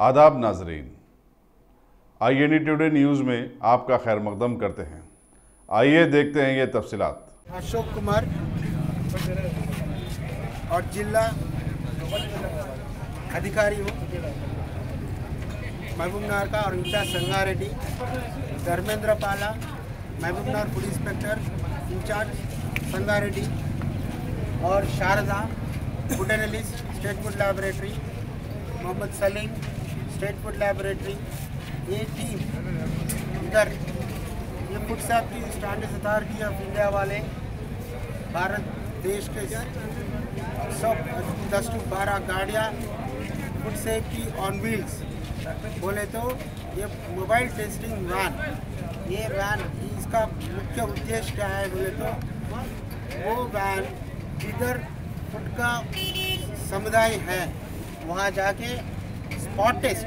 आदाब नाजरीन, INE today news में आपका खैर मकदम करते हैं। आइए देखते हैं ये तफसीलात। अशोक कुमार और जिला अधिकारी हूँ महबूबनगर का, और in charge Sangareddy, Dharmendra Pala Mahbubnagar police inspector incharge Sangareddy, और Sharda food analyst state food laboratory, Mohammed Salim state food laboratory. ये टीम इधर ये food safety standards authority of India वाले भारत देश के सब 10 से 12 गाड़ियाँ फूड सेफ्टी ऑन व्हील्स बोले तो ये मोबाइल टेस्टिंग वैन, ये वैन इसका मुख्य उद्देश्य क्या है बोले तो वो वैन इधर फूड का समुदाय है वहाँ जाके स्पॉट टेस्ट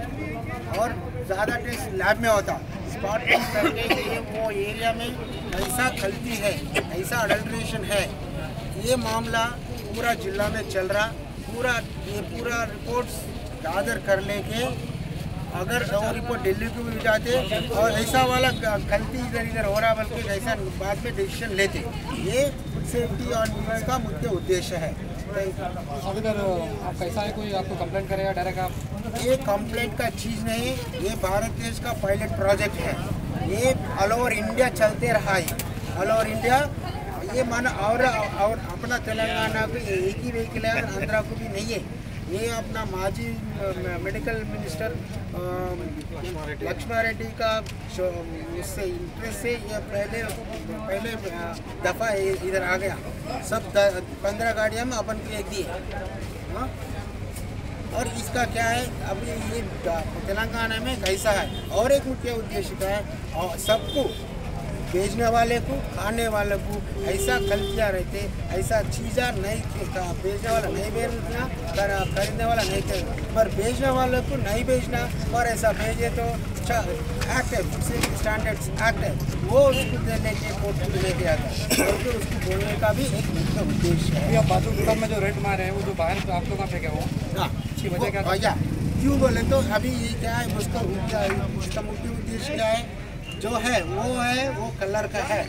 और ज़्यादा टेस्ट लैब में होता, स्पॉट टेस्ट करके ये वो एरिया में ऐसा गलती है, ऐसा अडल्ट्रेशन है, ये मामला पूरा जिला में चल रहा। पूरा रिपोर्ट्स गादर कर लेके अगर वो रिपोर्ट दिल्ली को भी जाते और ऐसा वाला गलती इधर हो रहा बल्कि ऐसा बाद में डिसीजन लेते। ये फूड सेफ्टी और इसका मुख्य उद्देश्य है। अगर आप कैसा है, कोई आपको कंप्लेंट करेगा डायरेक्ट आप? ये कंप्लेंट का चीज़ नहीं, ये भारत देश का पायलट प्रोजेक्ट है। ये ऑल ओवर इंडिया चलते रहा है, ऑल ओवर इंडिया। ये माना और अपना तेलंगाना को एक ही व्हीकल है, आंध्रा को भी नहीं है। ये अपना माजी मेडिकल मिनिस्टर लक्ष्मण रेड्डी का इससे इंटरेस्ट से ये पहले दफ़ा इधर आ गया। सब 15 गाड़ियाँ में अपन को एक दिए। हाँ, और इसका क्या है, अभी ये तेलंगाना में कैसा है और एक मुख्य उद्देश्य का है, और सबको बेचने वाले को खाने वाले को ऐसा गलतियाँ रहते, ऐसा चीज़ा नहीं बेचने वाला नहीं बेचना, खरीदने वाला नहीं खरीदना, पर बेचने वाले को नहीं बेचना, और ऐसा भेजे तो एक्ट है, फूड सेफ्टी स्टैंडर्ड्स एक्ट है, वो उसको देने के कोर्ट में लेके आता है, और फिर उसको बोलने का भी एक मुख्य उद्देश्य है। आप बाजू दुकान में जो रेट मारे हैं वो जो बाहर आप लोग पे क्या हो? हाँ, वजह क्यों बोले तो अभी ये क्या है, उसका मुख्य उद्देश्य क्या है, जो है वो कलर का है।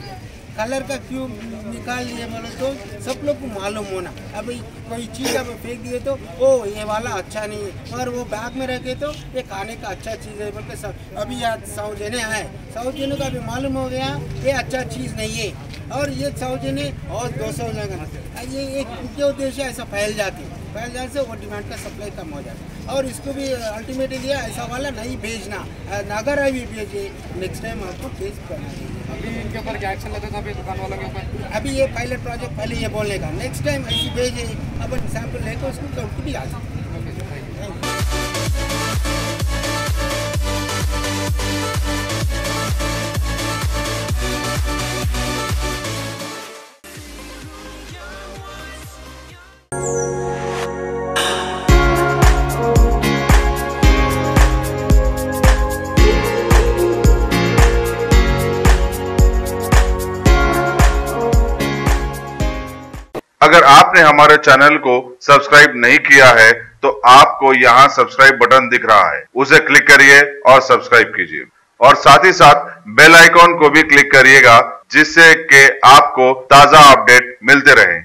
कलर का क्यों निकाल लिए बोले तो सब लोग को मालूम होना। अभी कोई चीज़ अब फेंक दिए तो ओ ये वाला अच्छा नहीं है, और वो बैग में रखे तो ये खाने का अच्छा चीज़ है बोल के सब। अभी यार 100 जने आए, 100 जनों का भी मालूम हो गया ये अच्छा चीज़ नहीं है, और ये 100 जने और 200 जगह ये एक मुख्य उद्देश्य ऐसा फैल जाते से वो डिमांड का सप्लाई कम हो जाता है। और इसको भी अल्टीमेटली दिया ऐसा वाला नहीं भेजना, अगर अभी भेजे नेक्स्ट टाइम आपको केस करना है। अभी इनके ऊपर क्या एक्शन लेते थे दुकान वालों के ऊपर? अभी ये पायलट प्रोजेक्ट पहले ये बोलने का, नेक्स्ट टाइम ऐसी भेजे अपन सैंपल लेकर उसको काउंट भी आ जाए। अगर आपने हमारे चैनल को सब्सक्राइब नहीं किया है तो आपको यहाँ सब्सक्राइब बटन दिख रहा है, उसे क्लिक करिए और सब्सक्राइब कीजिए, और साथ ही साथ बेल आइकॉन को भी क्लिक करिएगा, जिससे कि आपको ताजा अपडेट मिलते रहे।